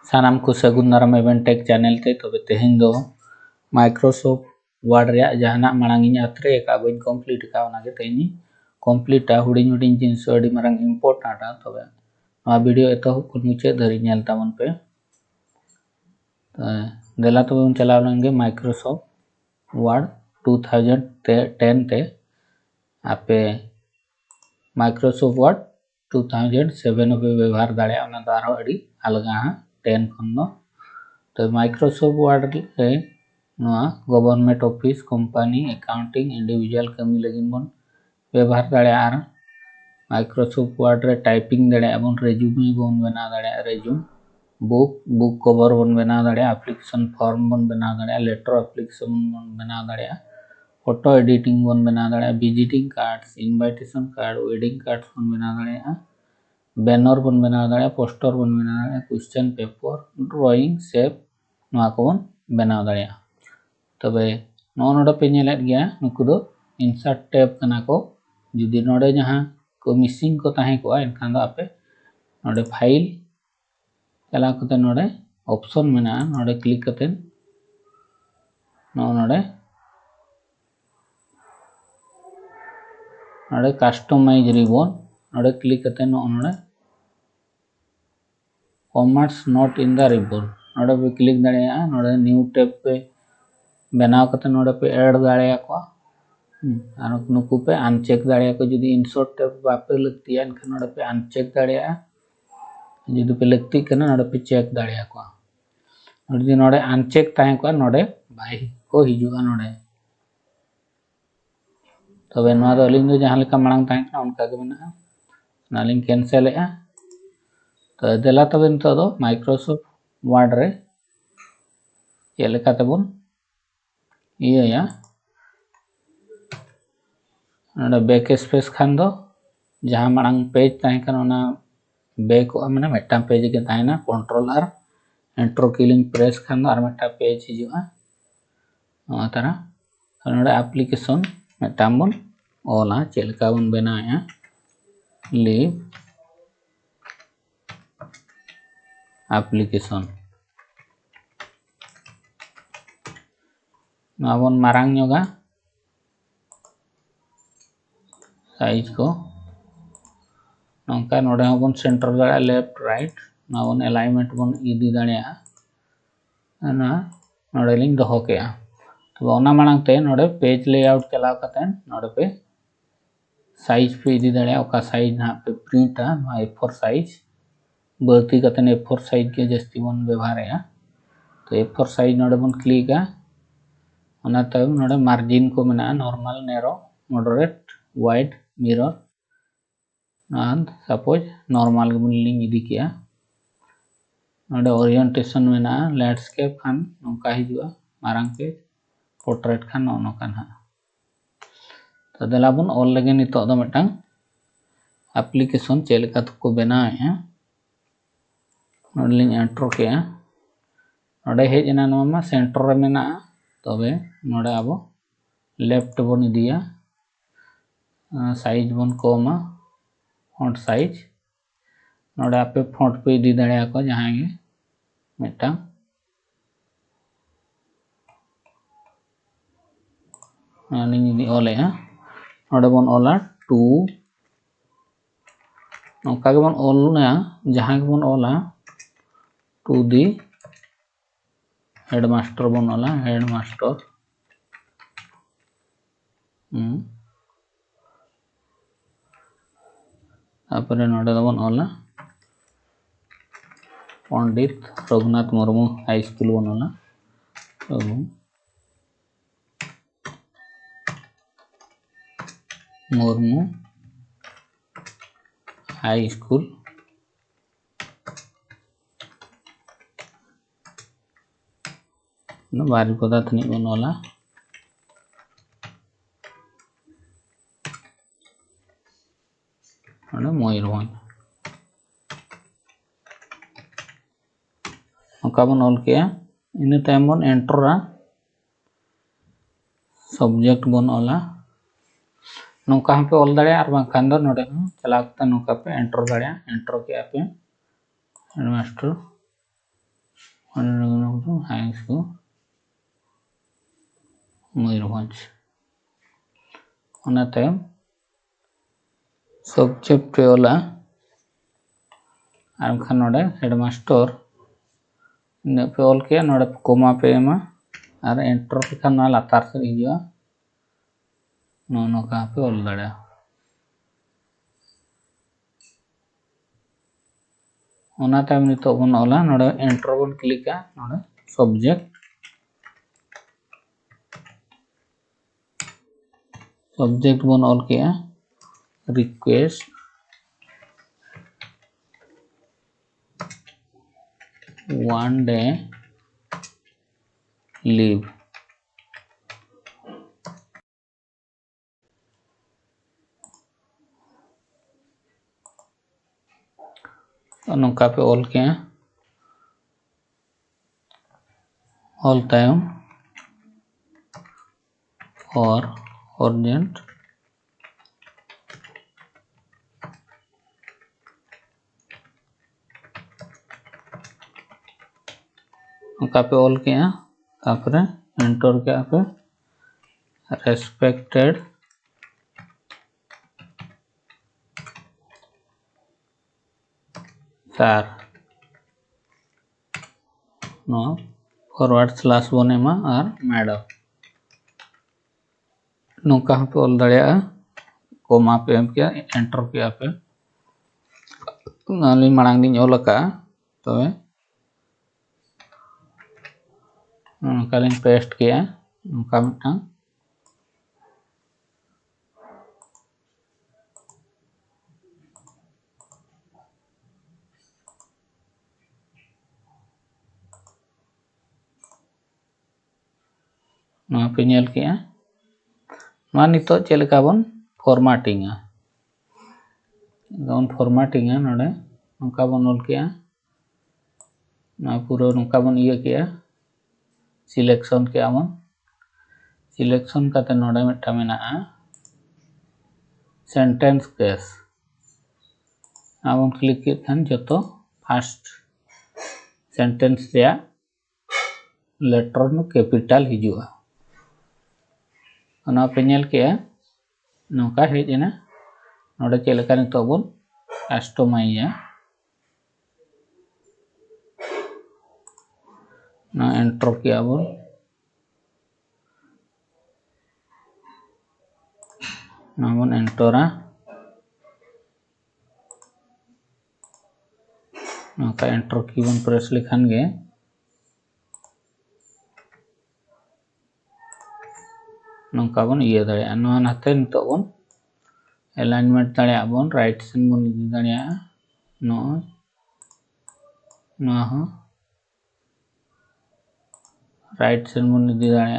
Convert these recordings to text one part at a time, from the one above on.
सानाम को सगुन दाराम event take channel ते तबे तेहेन दो माइक्रोसॉफ्ट वर्ड रे जहाना मांग इन अत्रे का बन कंप्लीट का ओनागे तेनी कंप्लीट हुडिंग हुडिंग जिनिस अडी मारंग इम्पोर्टेंट तबे नवा वीडियो एतो कुन मुचे धरि नेल तामन पे देला तो बन चलाव लेंगे माइक्रोसॉफ्ट वर्ड 2010 ते आपे माइक्रोसॉफ्ट वर्ड 2007 पे व्यवहार दाड़े ओना दारो अडी अलगा 10 खन दो तो माइक्रोसॉफ्ट वर्ड रे नवा government office company accounting individual कमी लगिन बन व्यवहार दाड़े आर माइक्रोसॉफ्ट वर्ड रे टाइपिंग दाड़े बन रेज्यूमे बन बना दाड़े रेज्यूम बुक कवर बन बना दाड़े एप्लीकेशन फॉर्म बन बना दाड़े लेटर एप्लीकेशन बन बना दाड़े फोटो एडिटिंग बन बना दाड़े visiting cards invitation card wedding cards बन बना दाड़े बैनर बन बना दाड़े पोस्टर बन बना दाड़े क्वेश्चन पेपर ड्राइंग शेप नवा को बन बना दाड़े तबे नोडे पे नेलेत गया नुकु दो इंसर्ट टैब कना को जुदी नोडे जहां को मिसिंग को ताहे को एनखान दो आपे नोडे फाइल चला कते नोडे ऑप्शन मेना नोडे क्लिक कते नोडे कस्टमाइज रिबन नोडे क्लिक कते नोडे commands not in the ribbon नोडे पे क्लिक दाड़ेया नोडे न्यू टैब पे बनाव कते नोडे पे ऐड दाड़ेया को आर नुकु पे अनचेक दाड़ेया को जुदी इंसर्ट टैब बापे लगतिया एनखान नोडे पे अनचेक दाड़ेया जुदी पे लगती कना नोडे पे चेक दाड़ेया को जुदी नोडे अनचेक ताहे को नोडे बाय को हिजुआ नोडे तबे नोआ दो अलिंग दो जहां लेका मांग ताहे कना उनका के मेना नालिंग कैंसिल एआ तो देला तबे नितो दो माइक्रोसॉफ्ट वर्ड रे ये लेका तबन ये या नोडे बैक स्पेस खान दो जहां मांग पेज ताहे कना ओना बैक माने मेटा पेज के ताहेना कंट्रोल आर एंटर किलिंग प्रेस खान दो आर मेटा पेज हिजुआ नोआ तारा नोडे एप्लीकेशन मेटा बन ओला चेलका बन बनाया लीव एप्लीकेशन नाबन मारांग योगा साइज को नौका नोडे बन सेंटर दाड़ा लेफ्ट राइट नाबन अलाइनमेंट बन इदी दाड़ेया ना नोडे लिंग दोहो केया तो ओना मांग ते नोडे पेज लेआउट चलाव कते नोडे पे साइज पे इदी दाड़ेया ओका साइज ना पे प्रिंट ना A4 साइज बर्ती कते A4 साइज के जस्ती बन व्यवहार है तो A4 साइज नोडे बन क्लिक ओना तब नोडे मार्जिन को मेना normal narrow moderate wide mirror and suppose normal बन लिंग इदी किया नोडे ओरिएंटेशन मेना लैंडस्केप खान नोका हिजुआ मारांग पेज पोर्ट्रेट खान नोका ना तो देला बन ऑल लगे नितो दो मिटांग एप्लीकेशन चेलका को बनाए नोडे लिंग एंटर किया नोडे हेज एना नोमा सेंटर रे मेना तबे नोडे आबो लेफ्ट बन इदिया साइज बन कोमा फॉन्ट साइज नोडे आपे फॉन्ट पे इदी दाड़ेया को जहां गे मेटा लिंग इदी ओले नोडे बन ओला 2 नोका के बन ओलना जहां के बन ओला टू दी हेडमास्टर बन ओला हेडमास्टर तापरे नोडे बन ओला पंडित रघुनाथ मुर्मू हाई स्कूल बन ओला मुर्मू हाई स्कूल बारिपदा थनी बन ओला मयूरभंज नौका बन ऑल किया इन टाइम बन एंटरा सब्जेक्ट बन ओला नौका पे ऑल दाड़े और बाखान दो नोडे चला नौका पे एंटर दाड़े एंटर के पे हेडमास्टर हाई स्कूल मयूरभंज ᱚᱱᱟ ᱛᱟᱭᱚᱢ सब्जेक्ट पे ओला और खान नोडे हेडमास्टर इन पे ऑल के नोडे कोमा पे एमा और एंटर पे खान ना लातार से हिजुआ नो का पे ऑल दड़े ओना टाइम नितो बन ओला नोडे एंटर बन क्लिका नोडे सब्जेक्ट बन ऑल के रिक्वेस्ट one day leave तो नौका पे ऑल के ऑल टाइम और अर्जेंट नौका पे ऑल के तापर एंटर के पे respected sir no forward slash बने मा और मैडम नौका पे ऑल दड़िया कोमा पे एम के एंटर के पे नाली मांग दी ऑल का तो नौका लिंग पेस्ट किया नौका मिटा ना पे नेल किया ना नितो चेलका बन फॉर्मेटिंग गन फॉर्मेटिंग नोडे नौका बन ऑल किया ना पूरा नौका बन ये किया सिलेक्शन के आवन सिलेक्शन करते नोडे मिटा मेना सेंटेंस केस आवन क्लिक के खान जतो फर्स्ट सेंटेंस रे लेटर नो कैपिटल हिजुआ ओना पे नेल के नौका हेजना नोडे चेलका नितो बन कस्टमाइज ना एंटर किया बन ना बन एंटरा नौका एंटर की बन प्रेस लिखान गे नौका बन ये दड़े नो नाते नितो बन अलाइनमेंट दड़े बन राइट सेन बन इदी दड़े नो नो हो राइट सेन बन इदी दड़े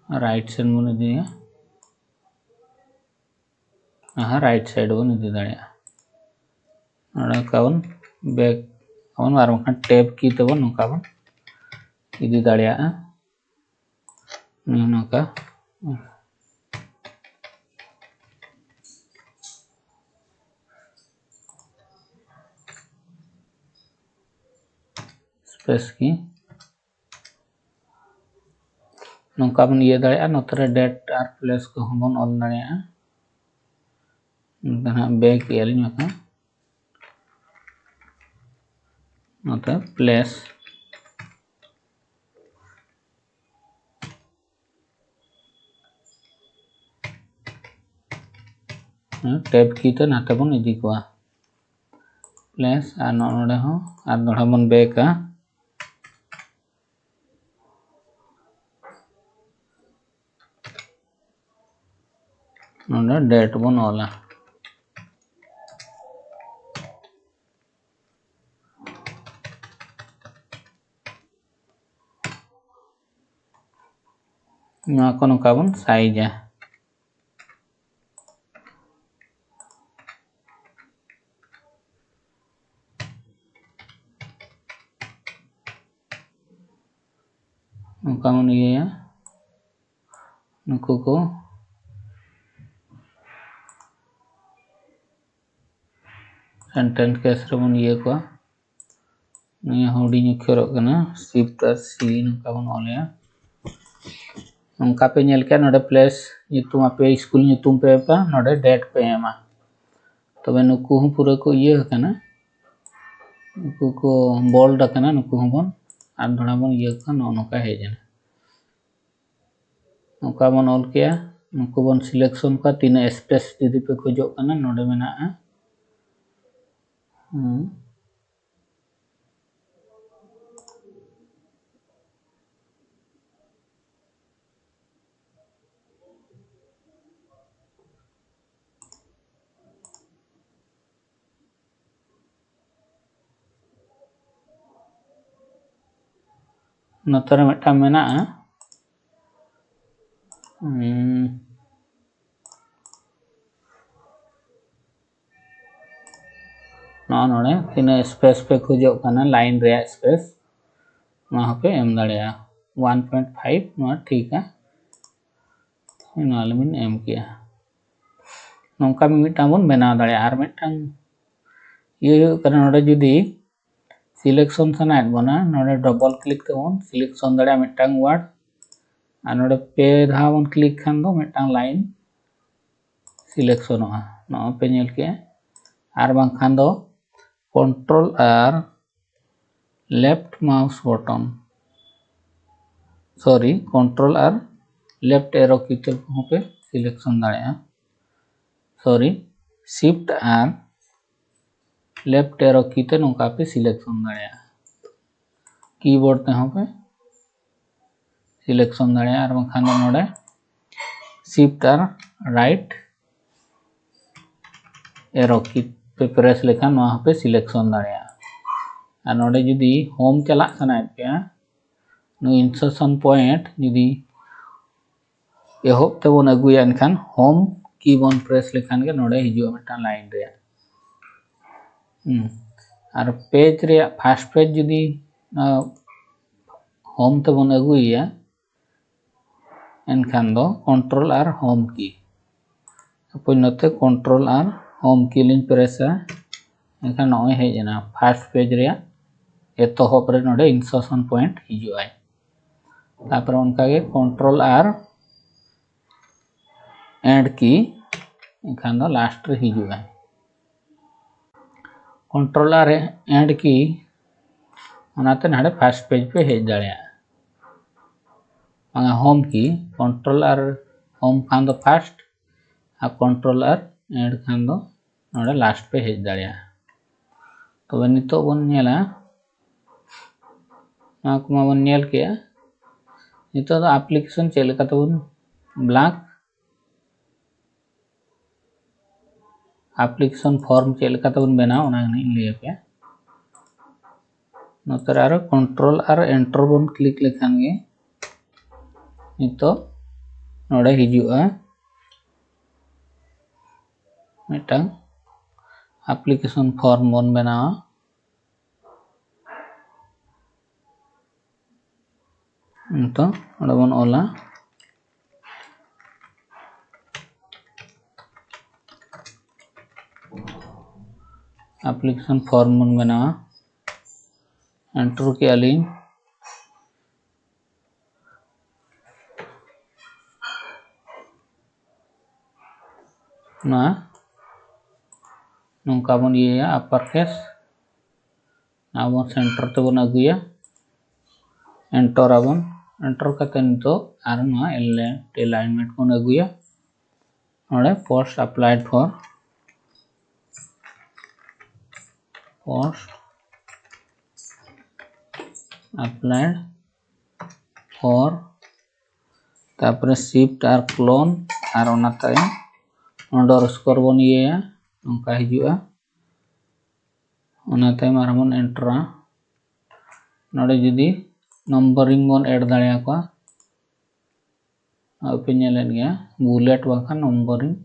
राइट सेन बन इदी राइट साइड बन इदी दड़े नौका बन बैक बन और टैब की तो बन नौका बन इदी दड़े नौका स्पेस की नौका बन ये दड़े नोतरे डेट और प्लेस को हम बन ऑल दड़े बैक एल नौका नोते प्लेस टैब की तो नाते बन इदी को प्लेस और नोडे हो और दोड़ा बन बैक नोडे डेट बन ऑल नौका बन साइज नौका बन ये नुकु को सेंटेंस केस रे बन ये को ᱱᱤᱭᱟᱹ ᱦᱩᱰᱤᱧ ᱚᱠᱠᱷᱚᱨᱚᱜ ᱠᱟᱱᱟ shift ᱟᱨ C ᱱᱚᱝᱠᱟ ᱵᱚᱱ ᱚᱞᱮᱜᱼᱟ ᱱᱚᱝᱠᱟ ᱯᱮ ᱧᱮᱞ ᱠᱮᱜᱼᱟ ᱱᱚᱰᱮ ᱯलेस ᱧᱩᱛᱩᱢ ᱟᱯᱮ ᱥᱠᱩᱞ ᱧᱩᱛᱩᱢ ᱯᱮ ᱮᱢᱟ ᱱᱚᱰे डेट पे एमा तबे नुकु हूँ पूरा को ये कना नुकु को बोल्ड कना नुकु हूँ बन आर धड़ा बन ये का नौका है जन नौका बन ऑल किया नुकु बन सिलेक्शन का तीन स्पेस यदि पे खोजो कना नोडे में ना नतर मिटा मेना नोडे तीन स्पेस पे खोजो कना लाइन रे स्पेस वहाँ पे एम दाड़िया 1.5 नोआ ठीक है नालमिन एम किया नौका में मिटा बन बनाव दाड़िया आर मिटांग ये कना नोडे जुदी सिलेक्शन सनायत बना नोडे डबल क्लिक तबन सिलेक्शन दाड़िया मिटांग वर्ड और नोडे पे धा बन क्लिक खान दो मिटांग लाइन सिलेक्शन होगा नौ पे नेल के आर बांग खान दो कंट्रोल आर left mouse button sorry control आर लेफ्ट एरो की को पे सिलेक्शन दाड़िया सॉरी शिफ्ट आर लेफ्ट एरो की ते नौका पे सिलेक्शन दाड़िया कीबोर्ड ते पे सिलेक्शन दाड़िया आर बांग खान दो नोडे शिफ्ट आर राइट एरो की पे प्रेस लेखान वहाँ पे सिलेक्शन दाड़िया और नोडे जुदी होम चला सनायत पे नो इंसर्शन पॉइंट जुदी एहोब ते बन अगुया एनखान होम की बन प्रेस लेखान के नोडे हिजुआ मिटान लाइन रे और पेज रे फर्स्ट पेज जुदी होम ते बन अगुया एनखान दो कंट्रोल आर होम की अपन नते कंट्रोल आर होम की लिंक प्रेस एनखान नॉय है जना फर्स्ट पेज रे एतोहब रे नोडे इंसर्शन पॉइंट हिजुआ तापर उनका के कंट्रोल आर एंड की एनखान दो लास्ट रे हिजुआ कंट्रोल आर एंड की ओनाते नाडे फर्स्ट पेज पे हेज दाड़िया होम की कंट्रोल आर होम खान दो फर्स्ट और कंट्रोल आर एंड खान दो नोडे लास्ट पे हेज दाड़िया तो नितो बन नेला नाकुमा बन नेल के नितो तो एप्लीकेशन चेलका तो ब्लैंक एप्लीकेशन फॉर्म चेलका तो बना ओना नहीं ले पे नतर आरो कंट्रोल आर एंटर बन क्लिक लेखान गे नितो नोडे हिजुआ मिटांग एप्लीकेशन फॉर्म बन बनावा तो नोडे बन ओला एप्लीकेशन फॉर्म बन बनावा एंटर के अलिंग ना नौका बन ये अपर केस आबन सेंटर ते बन अगुया एंटर आबन एंटर करते नितो आर ना अलाइनमेंट बन अगुया नोडे पोस्ट अप्लाइड फॉर तापर शिफ्ट आर क्लोन आर ओना ताय अंडरस्कोर बन ये नौका हिजुआ ओना ताय मारबन एंटर नोडे जुदी नंबरिंग बन ऐड दाड़िया को पे नेलेन गया बुलेट बाखा नंबरिंग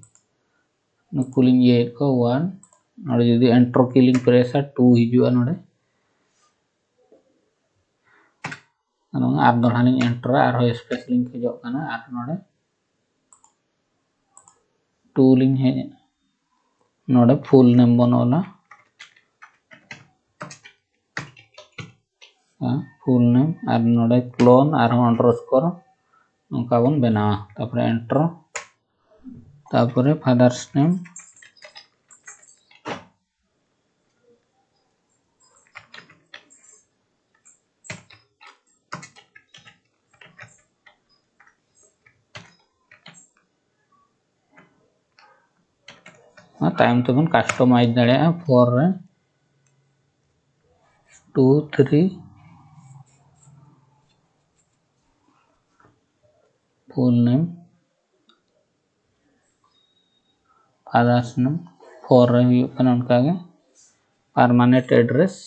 नुकुलिंग ये को 1 नोडे जुदी एंटर किलिंग प्रेस 2 हिजुआ नोडे आर दोहानिंग एंटर आर हो स्पेस लिंक हिजो कना आर नोडे 2 लिंक है नोडे फुल नेम बनोला फुल नेम और नोडे क्लोन और अंडरस्कोर नौका बन बनावा तापर एंटर तापर फादर्स नेम टाइम तबन कस्टमाइज दाड़े 4 रे 2 3 फुल नेम फादर्स नेम 4 रे हुई कन उनका के परमानेंट एड्रेस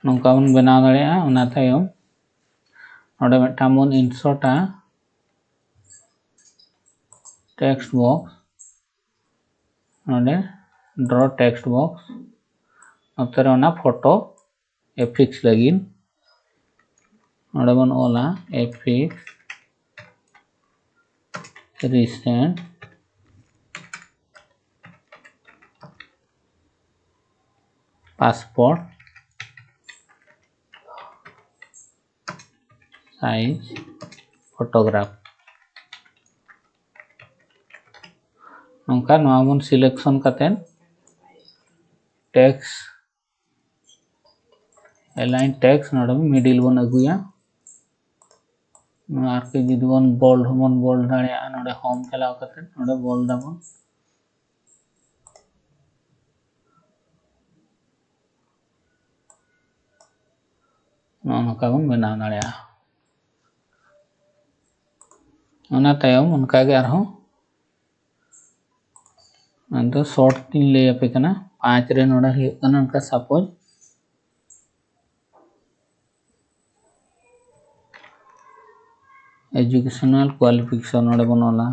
नौका बन बना दाड़े उना तायम नोडे मिदटां बन इंसर्टा टेक्स्ट बॉक्स नोडे ड्रॉ टेक्स्ट बॉक्स नोते रे फोटो एफिक्स लगिन नोडे बन ओला affix recent passport size photograph नौका नवा बन सिलेक्शन कतेन टेक्स्ट एलाइन टेक्स्ट नोडे मिडिल बन अगुया आर के जुदी बन बोल्ड दाड़े नोडे होम चलाव कतेन नोडे बोल्ड दाबन नौका बन बनाव दाड़े उना तायम उनका के आरहों अंतो शॉर्ट तीन ले पे कना 5 रे नोडा हुई कना उनका सपोज एजुकेशनल क्वालिफिकेशन नोडे बनोला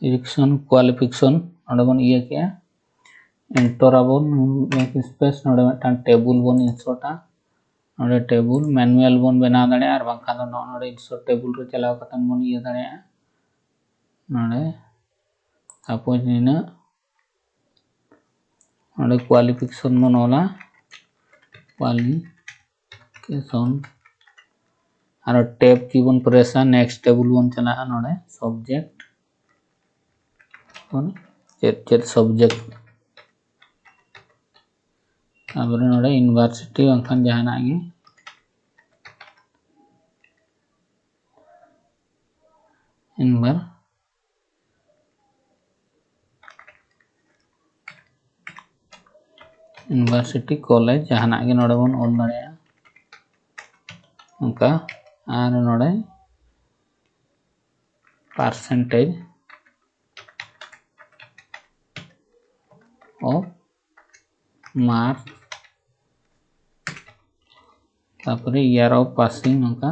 एजुकेशन क्वालिफिकेशन नोडे बन ये क्या एंटर आबन एक स्पेस नोडे मिदटां टेबल बन इंसर्टा नोडे टेबल मैनुअल बन बना दाड़े और बांखान दो नोडे इंसर्ट टेबल रे चलाव कतन बन ये दाड़े नोडे सपोज निना नोडे क्वालिफिकेशन बनोला क्वालिफिकेशन और टैब की बन प्रेस नेक्स्ट टेबल बन चला नोडे सब्जेक्ट बन चेक सब्जेक्ट तापर नोडे यूनिवर्सिटी बांखान जहाना गे यूनिवर्सिटी कॉलेज जहाना गे नोडे बन ऑल दाड़े उनका और नोडे परसेंटेज ऑफ मार्क तापर ईयर ऑफ पासिंग उनका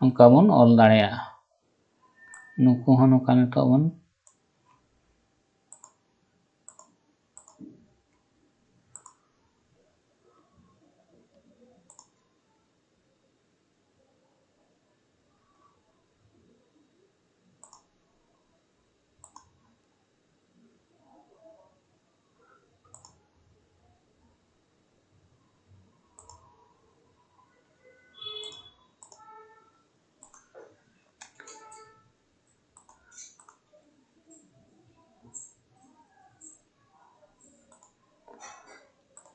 उनका बन ऑल दाड़े नुकु हन उनका नितो बन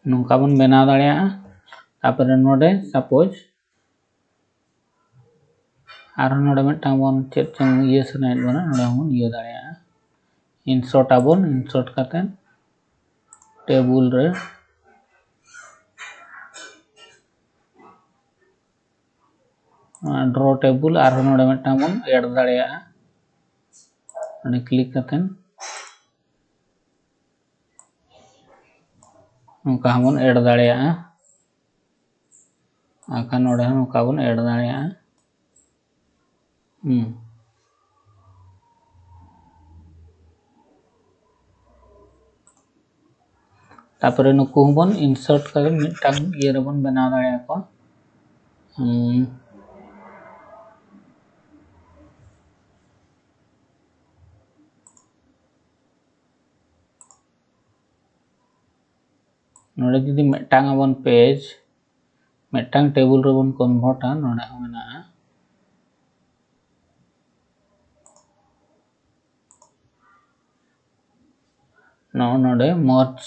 नौका बन बना दाड़े तापर नोडे सपोज और नोडे मिदटां बन चेक चंग ये सनाइट बना नोडे बन ये दाड़े इंसर्ट आबन इंसर्ट कतेन टेबल रे ड्रॉ टेबल और नोडे मिदटां बन ऐड दाड़े नोडे क्लिक कतेन नौका बन ऐड दाड़े आखा नोडे नौका बन ऐड दाड़े तापर नुकु बन इंसर्ट कर मिटांग ये रबन बना दाड़े को नोडे जुदी मिटांग अबन पेज मिटांग टेबल रबन कन्वर्टा नोडे होना नोडे मर्ज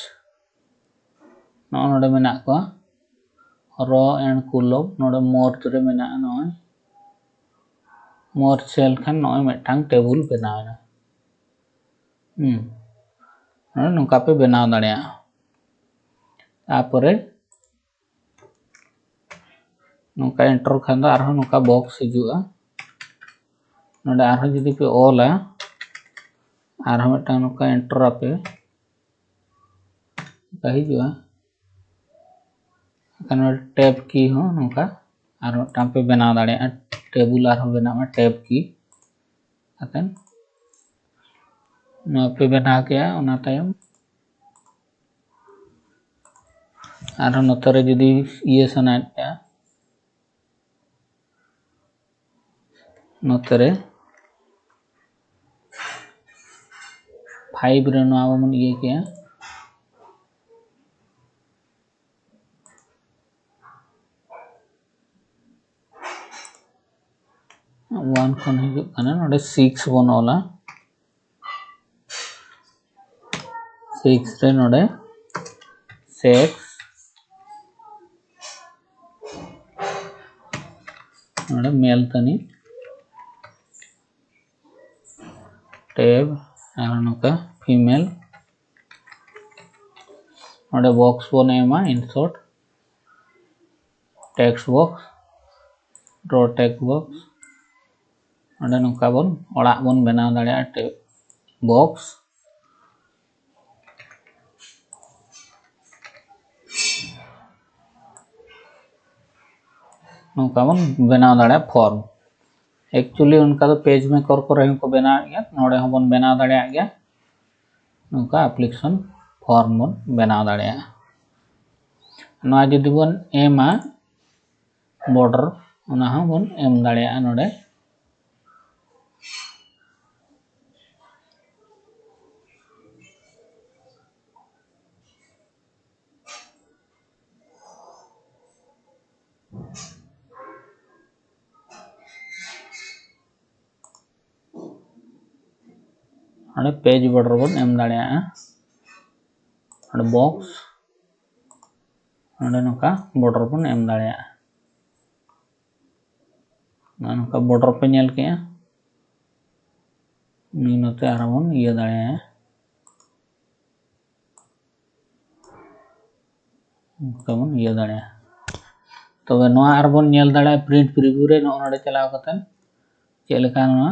नोडे मेना को रो एंड कूलअप नोडे मर्ज रे मेना नोय मर्ज सेल खान नोय मिटांग टेबल बनाना नोडे नुका पे बनाव दाड़े तापरे नुका एंटर खान दो आरो नुका बॉक्स हिजुआ नोडे आरो जुदी पे ओला आरो मिटांग नुका एंटर आपे हिजुआ टैब की हो नुका आरो मिटांग पे बनाव दाड़े टेबल आरो बनावा टैब की अतन नो पे बना के ओना तायम आरो नतरे जुदी ये सनाया नतरे 5 रे नो मन ये के 1 खन हिजुग कना नोडे 6 बन ओला 6 रे नोडे सेक्स नोडे मेल तनी टैब आरो नुका फीमेल नोडे बॉक्स बन एमा insert text box draw text box नोडे नुका बन ओड़ा बन बनाव दाड़े टैब बॉक्स नुका बन बनाव दाड़े फॉर्म एक्चुअली उनका तो पेज में कर को रही को बनाव गया नोडे बन बनाव दाड़े गया नुका एप्लीकेशन फॉर्म बन बनाव दाड़े ना जुदी बन एमा बॉर्डर ओना बन एम दाड़े नोडे अरे पेज बॉर्डर बन एम दाड़े अरे बॉक्स अरे नुका बॉर्डर बन एम दाड़े नुका बॉर्डर पे नेल के नीनोते आरो बन ये दाड़े नुका बन ये दाड़े तबे नोआ आरो बन नेल दाड़े प्रिंट प्रीव्यू रे नोडे चलाव कतन चेलका नोआ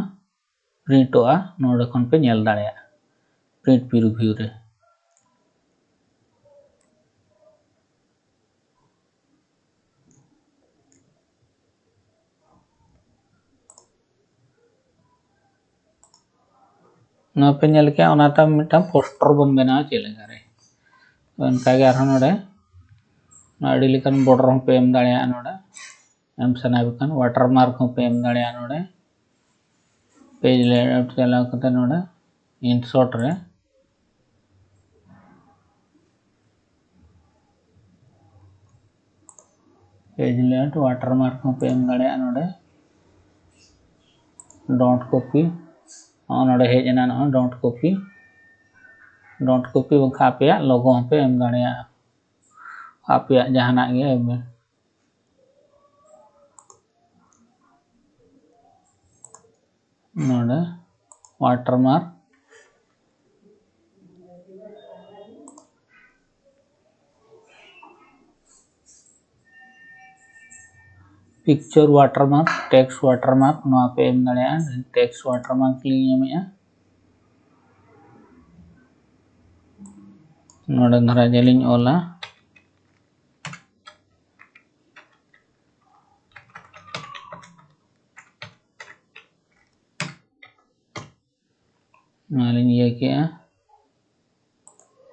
प्रिंटोआ नोडे खन पे नेल दाड़े प्रिंट प्रीव्यू रे नो पे नेल के ओनाता मिटा पोस्टर बन बनाव चेलका रे उनका के आरो नोडे अड़ी लेकन बॉर्डर पे एम दाड़े नोडे एम सना बिकन वाटरमार्क पे एम दाड़े नोडे पेज लेआउट चलाव कते नोडे इंसर्ट रे पेज लेआउट वाटरमार्क पे एम दाड़े नोडे डॉट कॉपी नोडे हेजना न डॉट कॉपी बखा पे लोगो पे एम दाड़े आप जहाना गे नोडे watermark picture watermark text watermark नोआ पे एम दाड़े टेक्स्ट वाटरमार्क लिंग एम नोडे धरा जेलिंग ओला ये किया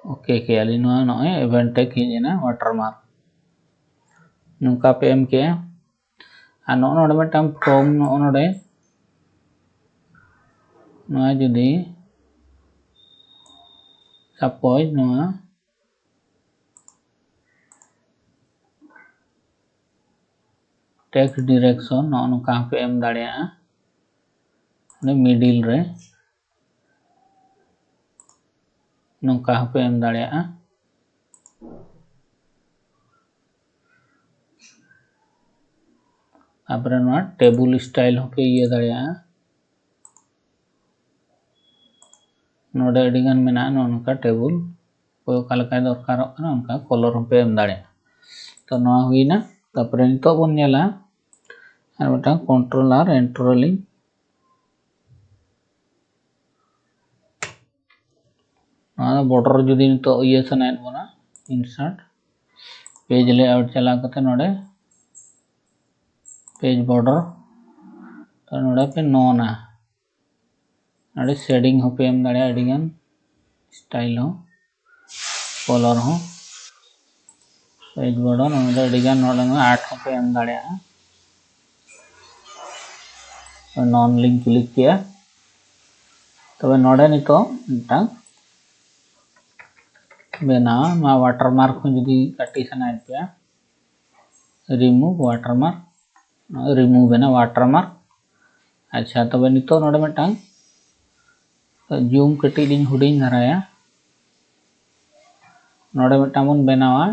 ओके के अली नॉय इवेंट हेजना वाटरमार्क नौका पे एम के नोड़े मिट्टांग फॉर्म नोड़े जुदी सपोज टेक्स्ट डायरेक्शन नौका पे एम दाड़े मिडिल रे नौका पे एम दाड़े तापर टेबुल स्टाइल पे ये दाड़े नोड़े अडिगान मेना नौका टेबुल कोई कालका दरकार उनका कलर पे एम दाड़े तो ना हुईना तापर नितो बन नेला और मिट्टांग कंट्रोल और एंट्रोलिंग बॉर्डर जुदी नितो ये सनायत बना इंसर्ट पेज लेआउट चला करते नोड़े पेज बॉर्डर तो नोड़े पे नोना नोड़े शेडिंग हो पे एम दाड़े अडिगान स्टाइल हो कलर हो पेज बॉर्डर नोड़े अडिगान नोड़े 8 हो पे एम दाड़े नॉन लिंक क्लिक किया तब नोड़े नितो मिट्टांग बेना वाटरमार्क जुदी काटी सनायत पे रिमूव वाटरमार्क रिमूव बेना वाटरमार्क अच्छा तब नितो नोड़े मिट्टांग जूम कटी लिंग हुडिंग धराया नोड़े मिट्टांग बन बेनावा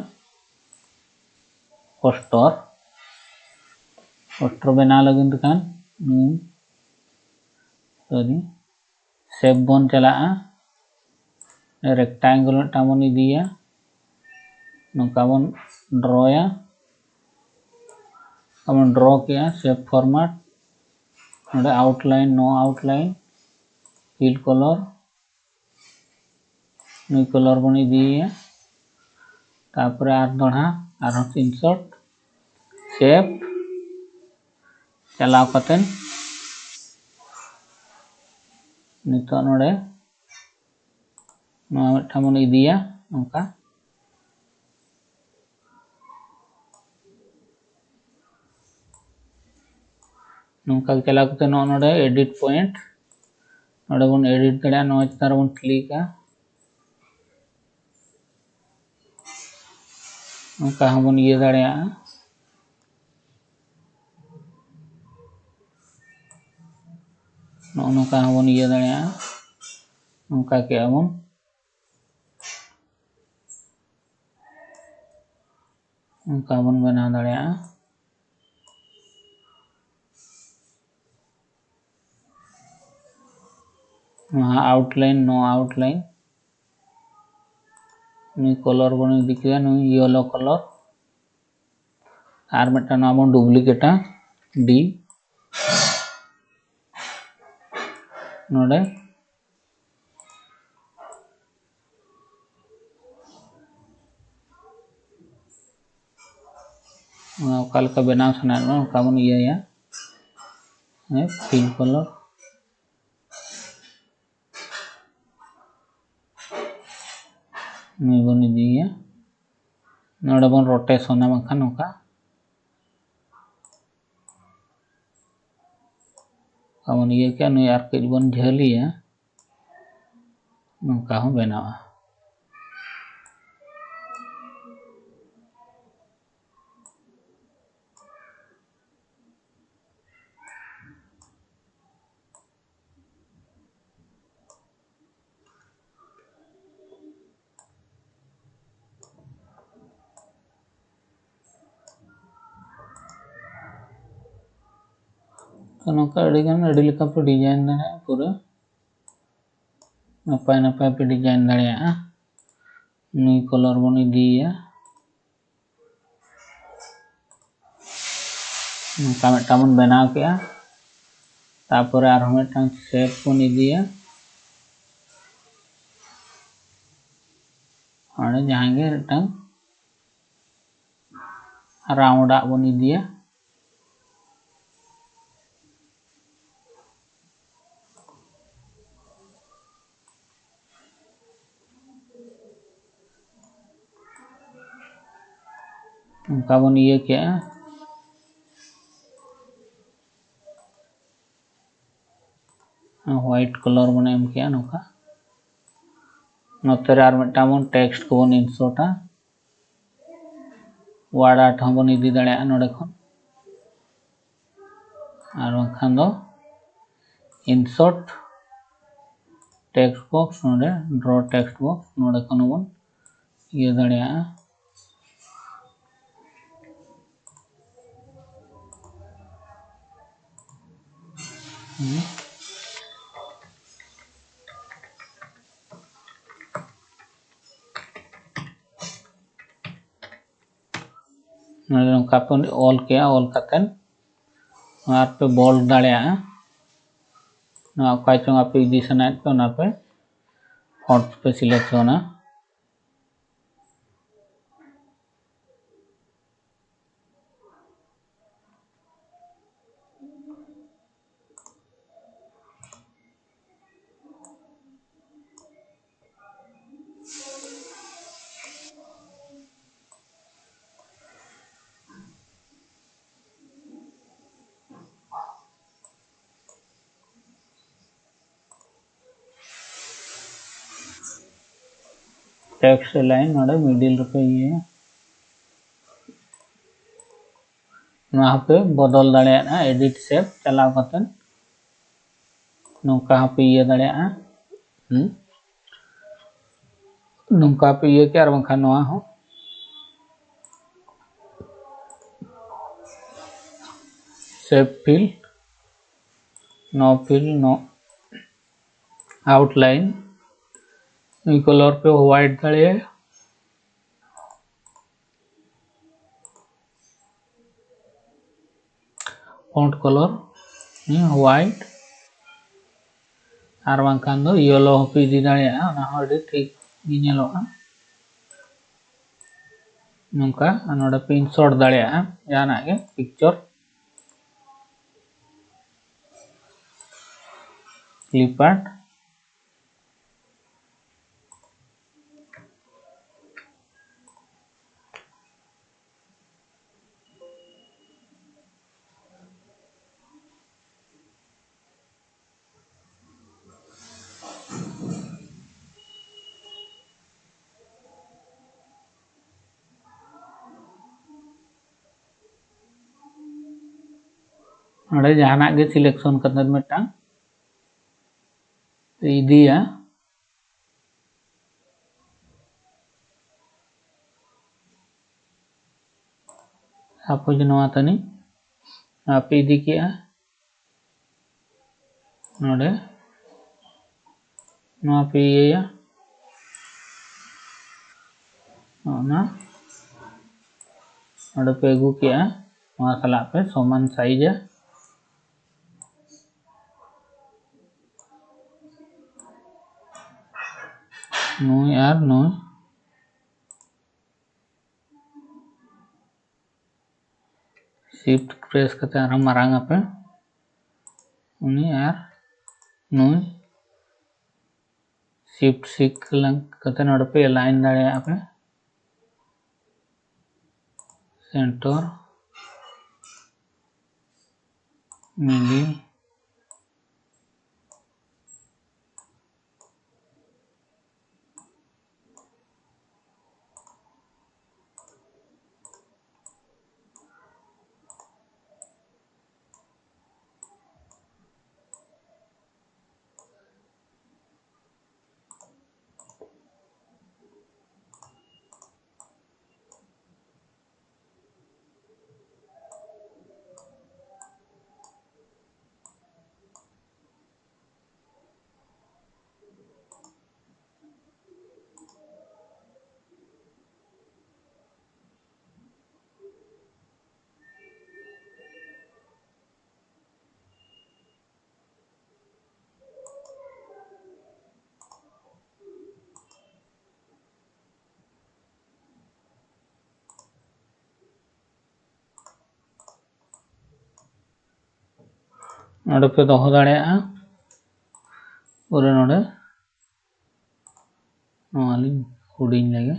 पोस्टर बना लगन दुकान सॉरी सेव बन चला रेक्टेंगल टामन इदिया नौका बन ड्रॉया अपन ड्रॉ किया सेव फॉर्मेट नोड़े outline no outline fill colour नुई कलर बन इदिया तापर आर दोड़ा आर इंसर्ट सेव चलाव कतेन नितो नोड़े मिट्टांग बन इदिया नौका नौका चला करते नोड़े एडिट पॉइंट नोड़े बन एडिट दड़ा नो चतार बन क्लिका नौका बन ये दड़ा नौका बन ये दड़ा नौका के बन नौका बन बना दड़ा आउटलाइन नो आउटलाइन नुई कलर बन दिखिया नुई येलो कलर आर मिट्टांग बन डुप्लीकेटा डी नोड़े कालका बनाव सनायत उनका बन ये पिंक कलर नुई बन इदिया नोड़े बन रोटेशन बखा नौका बन ये क्या नुई आर कई बन झलिया नौका हो बनावा तो नौका अड़ी लेका पे डिजाइन दाड़ा पूरा नपाय नपाय पे डिजाइन दाड़ा नुई कलर बन इदिया नौका मिट्टांग बन बनाव किया तापर आर मिट्टांग शेप बन इदिया और जहांगे मिट्टांग राउंड बन इदिया उनका बन ये क्या व्हाइट कलर बन एम किया नोका नोते आर मिटाम बन टेक्स्ट को बन इंसर्टा वार्ड आर्ट हम बन इदी दाड़े नोडे खन और खान दो इंसर्ट टेक्स्ट बॉक्स नोडे ड्रॉ टेक्स्ट बॉक्स नोडे खन बन ये दाड़े नोका पे ऑल किया ऑल कतन और पे बोल्ड दाड़े ना चोंग आप इदी सनाइट पे ना पे फॉन्ट पे सिलेक्ट होना टेक्स्ट लाइन नोडे मिडिल पे ये वहाँ पे बदल दाड़े एडिट सेप चलाव कतन नौका पे ये दाड़े नौका पे ये क्या बखा नवा हो सेप फिल नो आउटलाइन कलर पे व्हाइट दाड़े फॉन्ट कलर व्हाइट और बांखान दो येलो पे इदी दाड़े ना हडी ठीक ᱧᱮᱞᱚᱜᱼᱟ नौका नोडे पे इंसर्ट दाड़े जाना के पिक्चर क्लिपार्ट नोडे जाना के सिलेक्शन कतन मिटांग इदिया आप नवा तनी आप इदी किया नोडे नवा पे ये ना नोडे पे अगू किया वहाँ सला पे समान साइज नुई और नुई शिफ्ट प्रेस करते हैं मारांगा पे उन्हीं और नुई शिफ्ट सिक करते नोड पे लाइन दाड़े पे सेंटर मिडिल नोडे पे दोहो दाड़े और नोडे नवाली हुडिंग लगे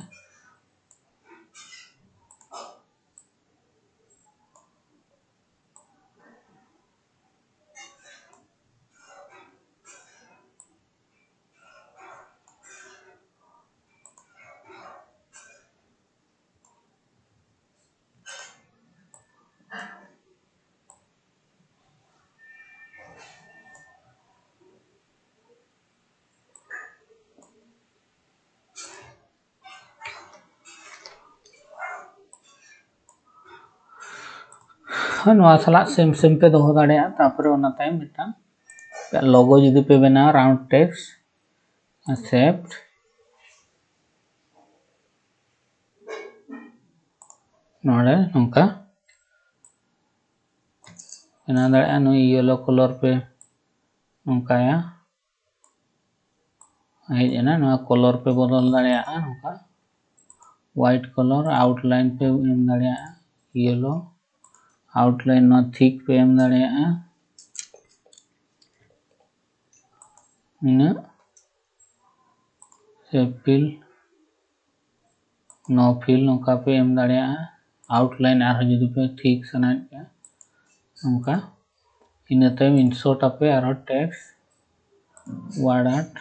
नवा साला सेम सेम पे दोहो दाड़ेया तारपरे ओना तायम मिदटांग लोगो जुदी पे बनावा राउंड टेक्स्ट एक्सेप्ट नोड़े नोंका बना दाड़ेया नो येलो कलर पे नोंकाया हेजना नवा कलर पे बदल दाड़ेया नोंका व्हाइट कलर आउटलाइन पे एम दाड़ेया येलो आउटलाइन ना थिक पे एम दाड़ेया इना से फिल नो फिल नोंका पे एम दाड़ेया आउटलाइन आर जुदी पे थिक सनाय पे नोंका इना तायम इंसर्ट आपे आर टेक्स्ट वर्ड आर्ट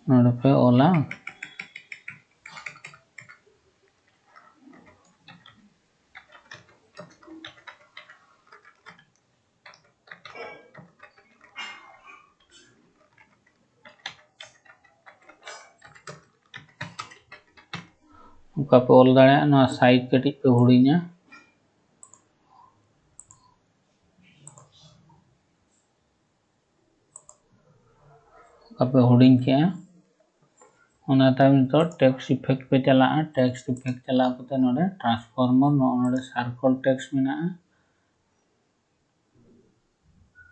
नोड़े पे ओला नोंका पे ओल दाड़ेया नवा साइज कटिज पे हुडिङा पे हुडिङ के ओना तायम तो टेक्स्ट इफेक्ट पे चला टेक्स्ट इफेक्ट चला कते नोड़े ट्रांसफॉर्मर नोड़े सर्कल टेक्स्ट मेना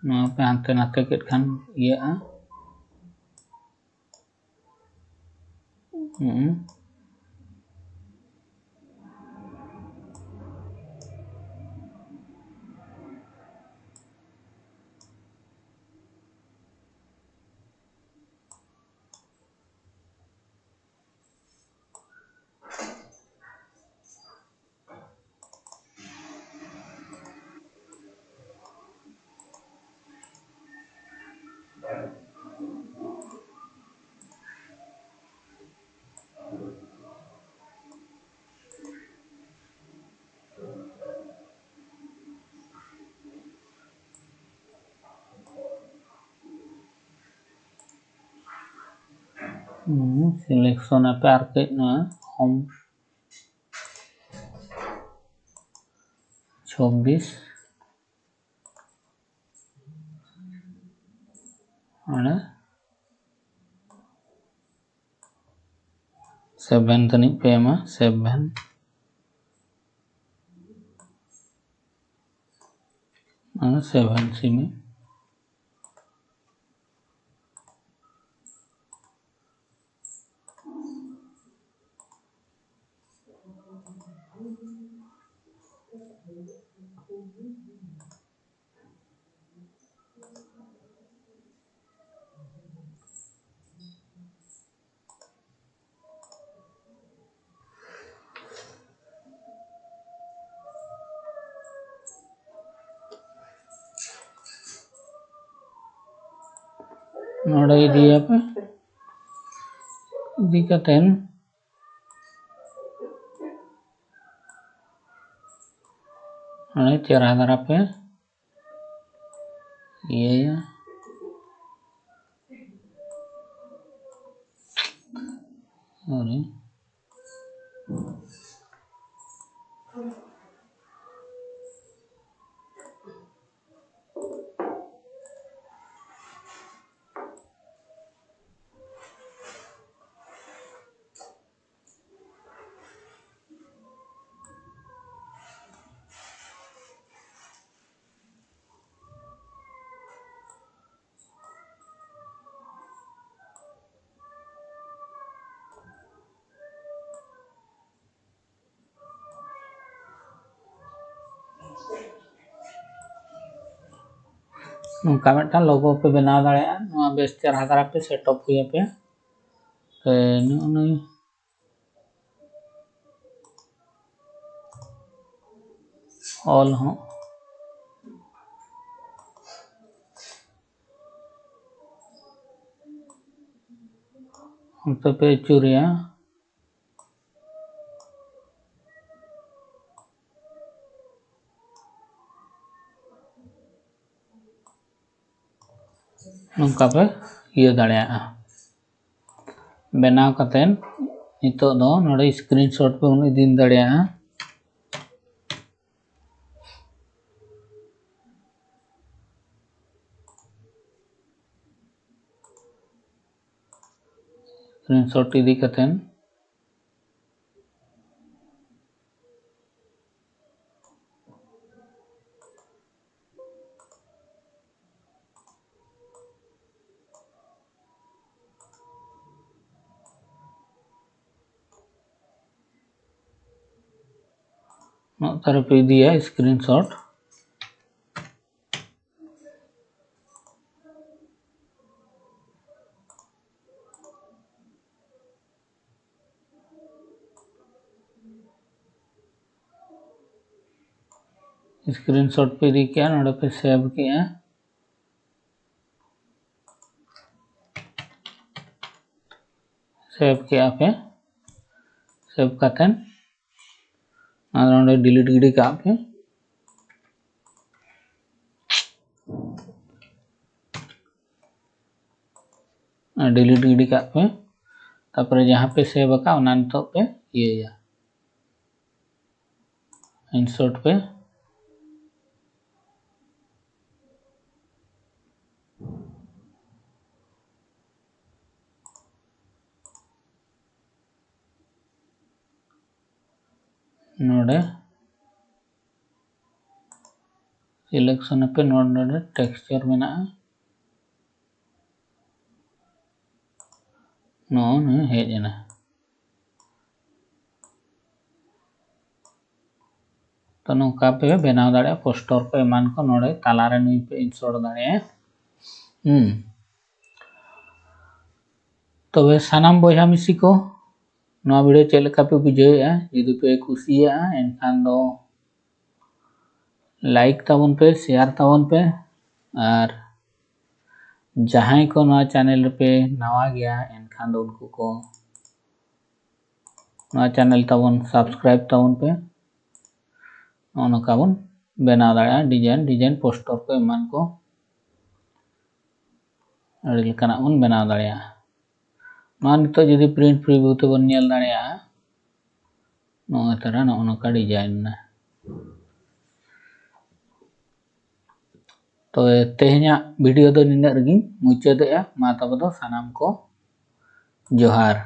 नोआ पे हानते नाते केट खान इया सिलेक्शन पे आर कई ना होम 26 અને 7 તनिक पे एमा 7 અને 7 सीमी नोड़े इदिया पे इदी कतेन અને चेहरा धरा पे ये सॉरी नोंका मिदटां लोगो पे बनाव दाड़ेया नोआ बेस चेहरा धरा पे सेटअप हुई पे नुई ऑल हो हम तो पे चुरिया नोंका पे इया दाड़ेया बनाव कतेन नितो दो नोडे स्क्रीनशॉट पे उन इदी दाड़ेया स्क्रीनशॉट इदी कतेन तारे पे दिया स्क्रीनशॉट स्क्रीनशॉट पे दी क्या नोडे पे सेव किया पे सेव कतेन नोडे डिलीट गिडी का पे डिलीट गिडी का पे तापर जहाँ पे सेव का उना नितो पे ये इंसर्ट पे नोडे सिलेक्शन पे नोडे टेक्सचर मेना नोन हेजना तो नौका पे बनाव दाड़े पोस्टर पे मान को नोडे तालारे नुई पे इंसर्ट दाड़े तो वे सानाम बोझा मिसी को नवा वीडियो चेक लेका पे बुझाया जुदी पे खुशिया एनखान दो लाइक ताबन पे शेयर ताबन पे और जहां को नवा चैनल पे नवा गया एनखान दो उनको को नवा चैनल ताबन सब्सक्राइब ताबन पे नौका बन बनाव दाड़ा डिजाइन पोस्टर को एमान को अड़ी लेकाना बन बनाव दाड़ा नवा नितो जुदी प्रिंट प्रीव्यू ते बन नेल दाड़ा नवा तरह नौका डिजाइन ना तो तेहना वीडियो दो निना रगी मुचादेया मा तब दो सानाम को जोहार।